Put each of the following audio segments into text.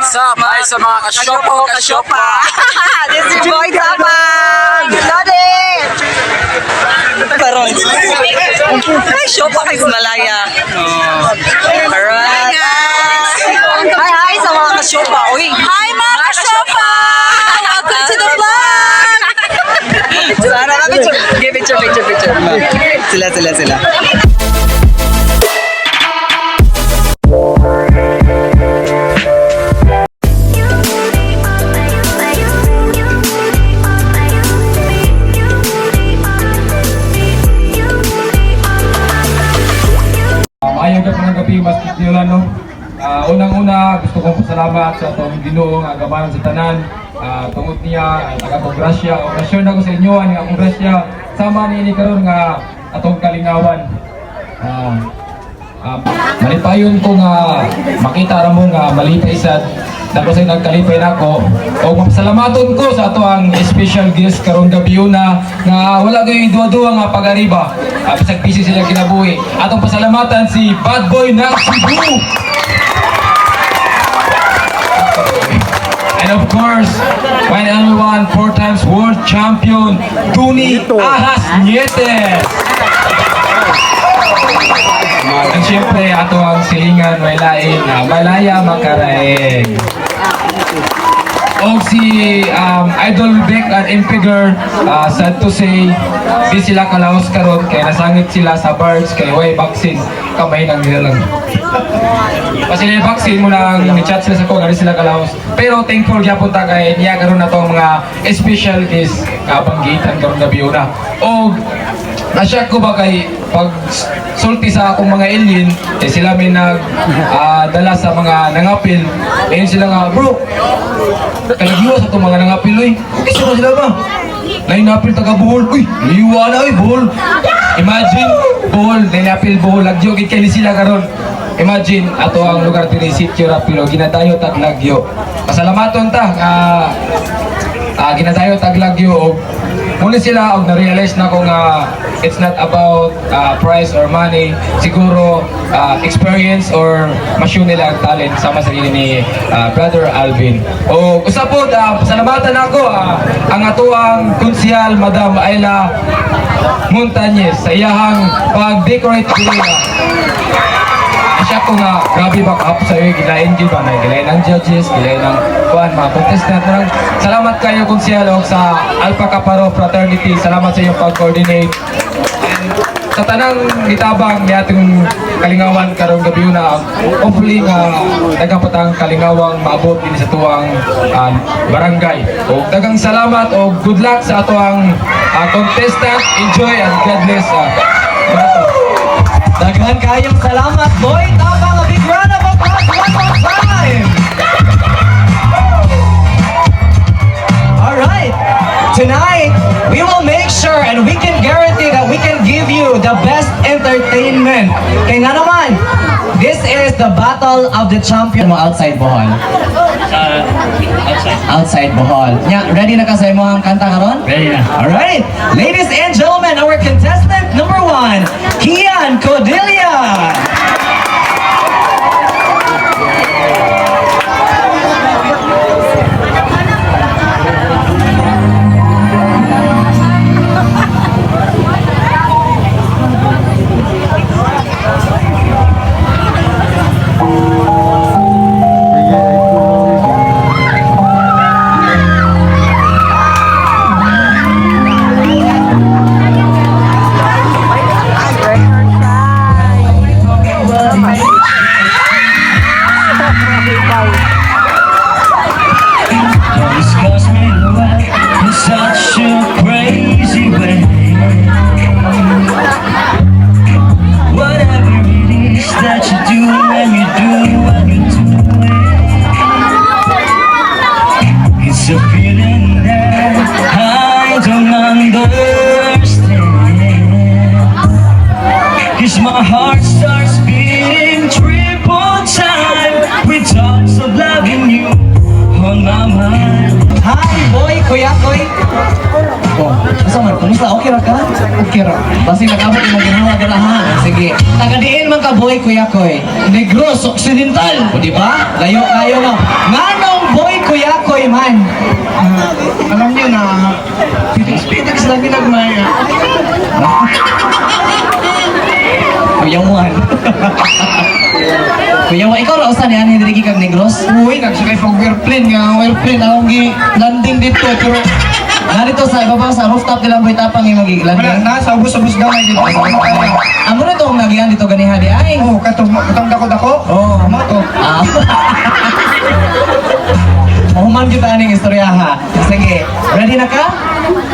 What's up? Hi sa mga kasyopa. This is Boy Tapang! Lodi! Karon. Ay, syopa kay Malaya. Alright. Hi sa mga kasyopa. Uy. Hi mga kasyopa! Welcome to the vlog! Sana na picture. Okay, picture. Sila. Maayong ka mga gabi, Mas Tiolano. Unang-una, gusto kong pasalamat sa itong Ginoo nga agabanan sa tanan. Tungod niya, akong grasya. Orasyon ako sa inyo, ang akong grasya. Sama ni karon nga atong kalingawan. Malipayon ko nga makita mo nga malipay sa tapos ay nagkalipay na ako. O mapasalamaton ko sa ato ang special guest karong gabi na nga wala kayo duwa-duwa nga pag-ariba. Bisag busy sila kinabuhi. Atong pasalamatan si Bad Boy ng Cebu. And of course, one and only one, 4 times world champion, Tony Ahas Nietes. At syempre, ato ang silingan, may lain na malaya makaraig. O si Idol Beck at Impiger, sad to say, di sila kalaos karon kaya nasangit sila sa birds kaya way vaccine, kamay nang nilalang. Kasi yung vaccine mo nang ni-chat sila sa ko, gano'n sila kalaos. Pero thankful gyapon ta kay niya karon na itong mga special guest kabanggitan karon gabi una. O nasya ko ba kay pag sulti sa akong mga alien, eh sila may dala sa mga nangapil. Ayun sila nga, bro, kalagiwa sa itong mga nangapil, uy. Iso na sila ba? Nainapil taga Bohol, uy, liwa na, uy, Bohol. Imagine, Bohol, nainapil Bohol, lagyo, kaya ni sila karon. Imagine, ato ang lugar din sitio Rapilo, ginadayo tag lagyo. Pasalamaton ta, ginadayo tag lagyo. Muna sila og na-realize na ko nga it's not about price or money, siguro experience or masyon nila ang talent sama sa ni Brother Alvin. O usa po pasalamatan ako ang atuang konsehal Madam Ayla Montañez sa iyahang pag-decorate nila. Siya ko nga, grabe back up sa iyo, gilain ba na, gilain ng judges, gilain ng mga contestant. Salamat kayo konsehal sa Alpha Kaparo Fraternity, salamat sa iyong pag-coordinate. And sa tanang itabang ni ating kalingawan karong gabi na, hopefully nga nagapatang kalingawang maabot din sa tuwang barangay. O dagang salamat o good luck sa atuang contestant, enjoy and God bless. Daghan kayong salamat, Boy Tapang. A big round of applause one more time. Alright, tonight we will make sure and we can guarantee that we can give you the best entertainment. Kaya nga naman, this is the Battle of the Champion mo outside Bohol. Outside Bohol. Ready na ka sa imo ang kanta karon? Ready na. Alright, ladies and gentlemen, our contestant number 1, Kian Codilia. My heart starts beating triple time with thoughts of loving you on my mind. Hi, Boy, Kuya Koy. Asa man, kumusta? Okay ra ka? Okay ra. Basi nag-abot yung ginawa dala ha. Sige. Tagadiin man ka, Boy, Kuya Koy. Negros Occidental. O di ba? Layo-layo na. Nga man. Alam niyo na, Pitex lang ginagmaya. Kuya Juan. Kuya Juan, ikaw rausan yan, hindi kag negros? Uy, nagsakay pag airplane nga. Airplane, akong landing dito. Pero Narito sa ibabaw sa rooftop nilang boy tapang yung magiglan. wala na, sa ubos-ubos gamay dito. Amo na itong nagyan dito ganihan di ay. Oh, katong dako-dako. Oh. Amo to. Ah. Mahuman kita aning istorya ha. Sige, ready na ka?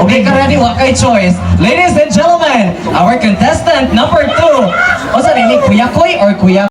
Okay ka ready? Wa kay choice. Ladies and gentlemen, our contestant number 2. O sa nini, Kuya Koy or Kuya?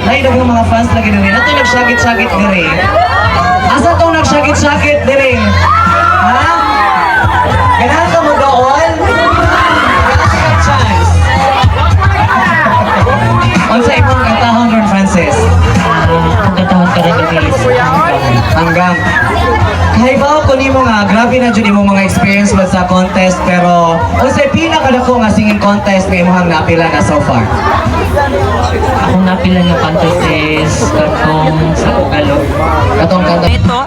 Ay, dagang mga fans lagi na rin. Ito yung nagsagit-sagit na rin. Asa itong nagsagit-sagit na rin? Ha? Ganahan ka mo doon? Ganahan ka chance? Unsa imong katahon ron, Francis? Katahon ka rin, hanggang. Kahit ba ko nimo nga, grabe na dyan imong mga experience ba sa contest, pero unsay pinakadako nga singing contest nga imong napila na so far? Akong napila ng contest is katong sa Tagalog. Katong kanta. Ito.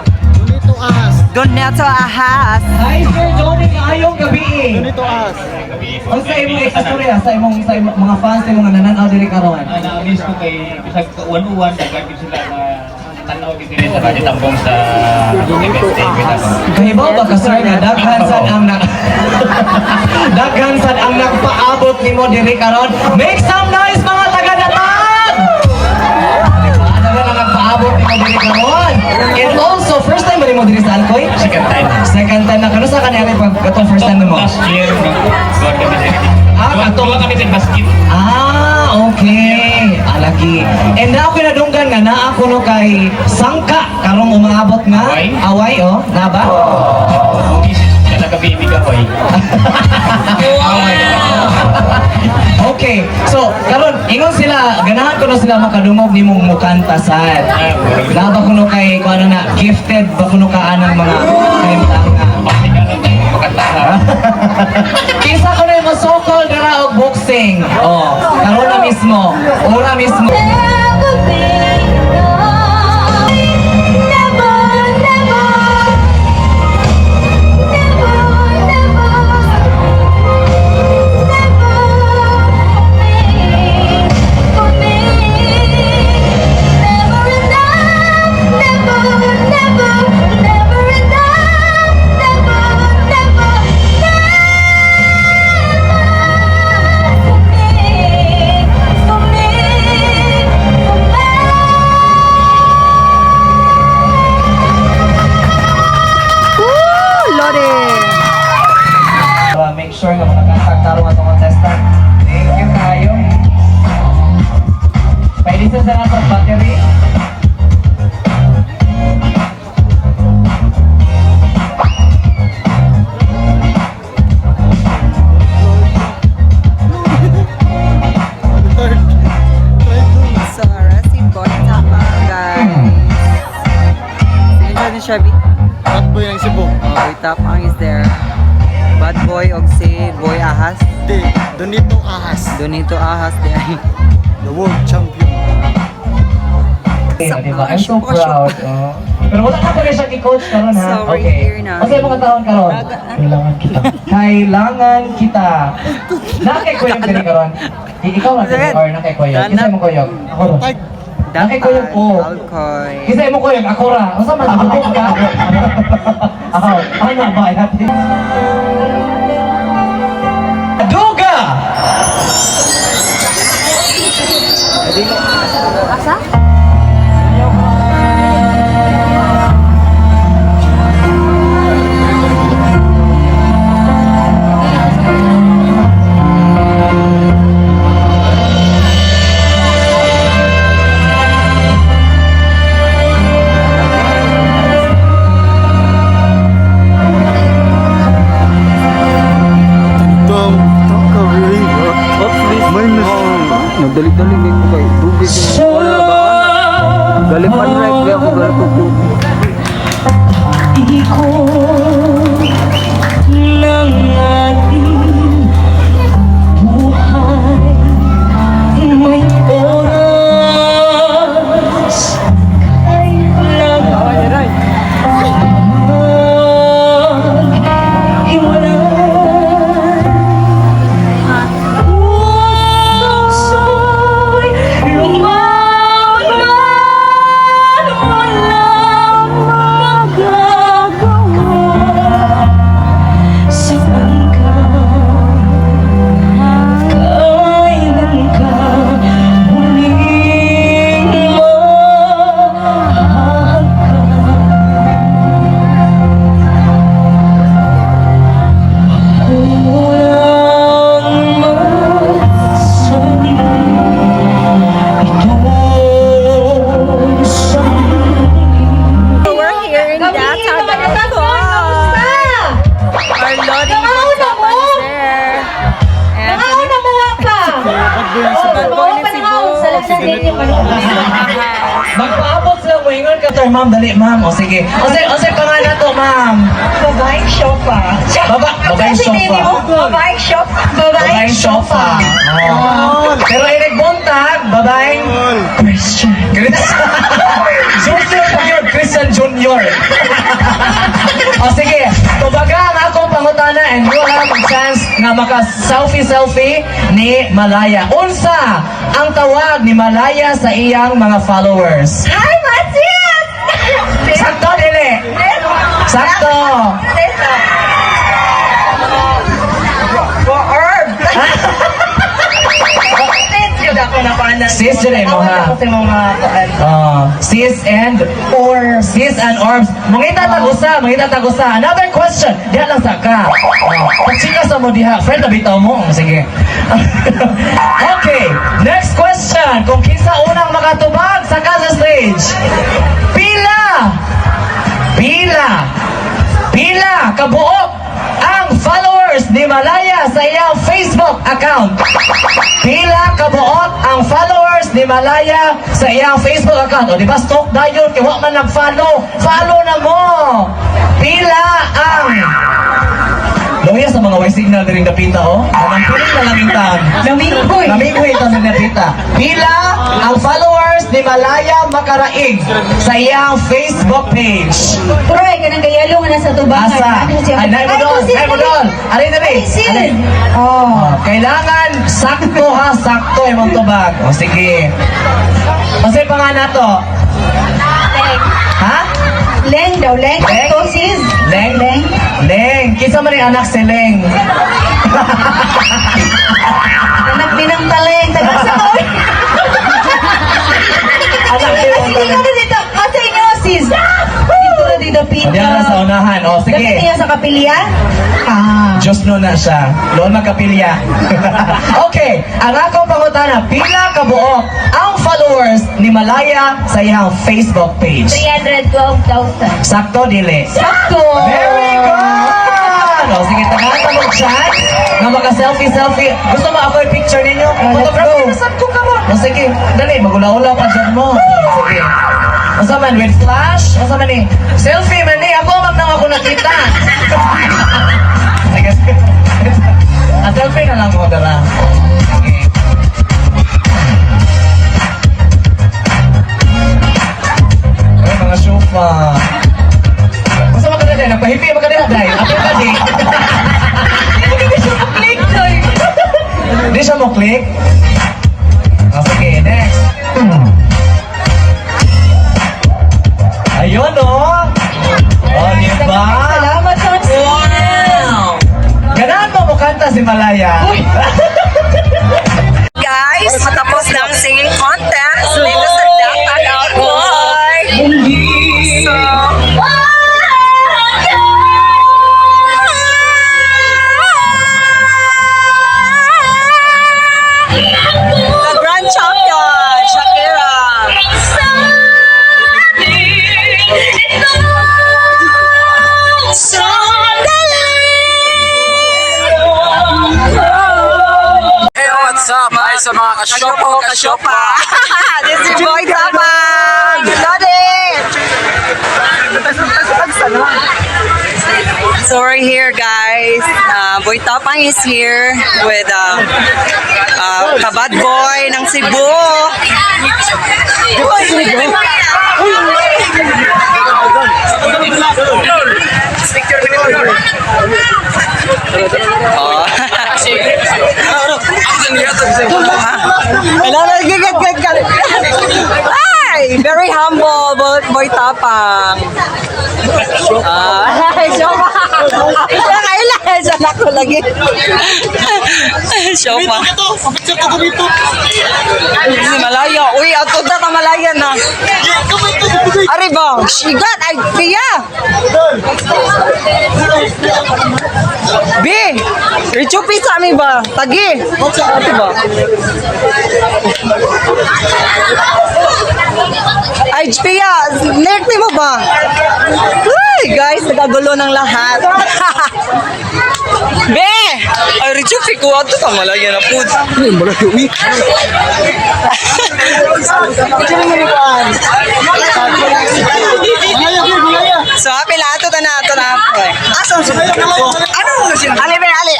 Doneto Ahas. Hi Sir Johnny, ayong gabi. Doneto Ahas. Ang sa imong istorya, sa imong mga fans imong nga nananaw diri karon. Na-miss ko kay bisag uwan-uwan daghan sila na tanaw din sa Radyo Tambong sa event day. Kahibaw ba ka sir nga daghan sad ang daghan sad ang nagpaabot nimo diri karon. Make some noise mga taga-Datad! Daghan ang nagpaabot nimo diri karon. And also first time ba nimo diri sa Alcoy? Second time. Second time na kano sa kaniyari pag katong first time mo? Last year, God kami sa Katong kami sa basket. Okay. Alagi. And na ako nadunggan nga na ako no kay sangka karong umaabot nga Away? away oh, na ba? Talaga baby ka ko Okay. So, karon ingon sila ganahan ko na sila makadungog nimong mukanta sad. Na ba kuno kay kuno na gifted ba kuno ka anang mga kaimtanga. Kisa ko na yung masokol dara og boxing. Oh, karon na mismo. Ora mismo. Make sure nga makakasag tarong atong contestant. Thank you tayo. Pailisan sa natong battery. Sara, si Boy Tapang, guys. Sino ni Shabby? Bad boy ng Cebu. Boy Tapang is there. Bad Boy og si Boy Ahas. Di, Donito Ahas. Donito Ahas di ay. The world champion. Diba? I'm so proud. Oh. Pero wala na ko rin siya i-coach karon ha. Sorry, Okay. here na. Kasi mga taon karon. Baga- Kailangan kita. Kailangan kita. Nakikuyog ka ni karon. Ikaw lang ka or nakikuyog. Isa mo kuyog. Ako ron. Nakikuyog ko. Isa mo kuyog. Ako ra. Usa man ako ka. Ako. Ano ba natin? Duga! Ito, kawin. Minus. Nagdali-dali ko kay tubig. Wala ba? Galipan rep kaya ako galipag tubig. Magpaabot sila mo ingon ka to, ma'am. Dali, ma'am. O sige. O sige pangalan to, ma'am. Babaeng sofa. Babaeng sofa. Babaeng sofa. Babaeng sofa. Oh. Pero Eric Bontag, babaeng Christian. Junior pa yun, Christian Junior. O sige, kumbaga ang akong pangutana and you have a chance na maka-selfie ni Malaya. Unsa ang tawag ni Malaya sa iyang mga followers? Hi, Matis! Sakto, dili. Sakto. Herb! Yun ako na panan. Sis, dili mo ha. Kasi mga Sis and orbs. Mangita tagusa. Another question. Diha lang sa ka. Pagsika sa mo diha. Friend, nabitaw mo. Sige. Okay. Next question. Kung kinsa unang makatubag sa ka sa stage? Pila kabuok ang followers ni Malaya sa iyang Facebook account. Pila kabuok ang followers ni Malaya sa iyang Facebook account. O di ba stalk dayon kay wa man nag-follow. Follow na mo. Pila ang Luya sa mga way signal na rin kapita, oh. Namampiling na lang tan. Naminghoy ito na napita. Pila ang followers ni Malaya Makaraig sa iyang Facebook page. Troy, ganang gayalo nga nasa tubangan. Asa? Ay, nay mo doon. Alin na rin. Oh. Kailangan sakto ha, sakto imong tubag. O sige. Kasi pa nga na to. Ha? Leng daw, Leng. Leng? Ito, sis. Leng? Leng. Leng. Kinsa man yung anak si Leng? Anak binang taleng. Taga sa ko. Anak binang taleng. Dito na dito. Asa inyo, sis. Dito na dito, Pita. Diyan na sa unahan. O, Dito sige. niya sa kapilya? Diyos no na siya. Loon magkapilya. Okay. Ang akong pangutana, pila kabuok ang followers ni Malaya sa iyang Facebook page? 312,000. Sakto, dili. Sakto. Very good! O, sige, tagata mo chat na maka-selfie. Gusto mo ako yung picture ninyo? Photography, nasan ko ka mo? O, sige, dali, magula-ula pa dyan mo. Sige. Masa man, with flash? Masa man eh? Selfie man eh, ako nang ako nakita. Sige, sige. Selfie na lang mo, dala. Sige. Ay, mga sofa. Masa magkada dahil? Nagpahipi magkada dahil? Ako ka di. Di siya mo click? Okay, next. Ayun, oh. Oh, di ba? Salamat, Chonsi. Wow. Ganahan mo kanta si Malaya. Guys, matapos na ang singing contest dito sa Dapat Out Boy. So, the grand champion, Shakira. Hey, what's up? Ay, sa mga kasyopa. This is Boy Tapang. Got it. So we're here, guys. Boy Tapang is here with kabad boy ng Cebu. Oh. Ay, very humble, Boy Tapang. Kailangan siya na ko lagi. Shopa. Si Malaya. Uy, ato na Malaya na. Ari ba? Shigat, ay, tiya. B, richupi sa amin ba? Tagi. Ate ba? Ay, Pia, nerti mo ba? Uy, guys, nagagulo ng lahat. Be! Ay, richupi ko. Ato ka Malaya na po. So, pila ato na ato na ako eh. Asan sa ano mo siya? Ali, be, ali.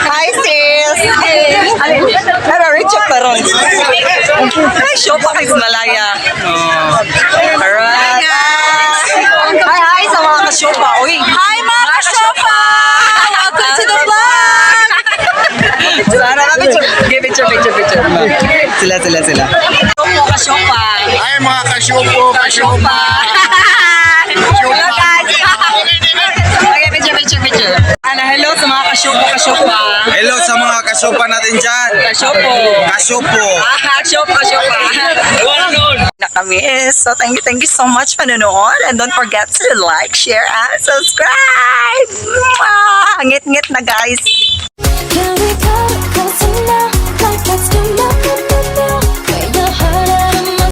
Hi, sis. Ali. Pero, Richard pa ron. Ay, show pa kay Malaya. Alright. Hi, sa mga kasyopa. Uy. Hi, mga kasyopa! Welcome to the vlog! Sana na picture. Okay, picture. Sila. Mga kasyopa. Ay, mga kasyopa. Hello, guys. Okay, picture. Hello sa mga kasyopa. Hello sa mga kasyopa natin dyan. Kasyopo. Kasyopo. Kasyopa. Na kami. So, thank you so much panonood. And don't forget to like, share, and subscribe. Mwah! Ngit-ngit na, guys. Can we talk?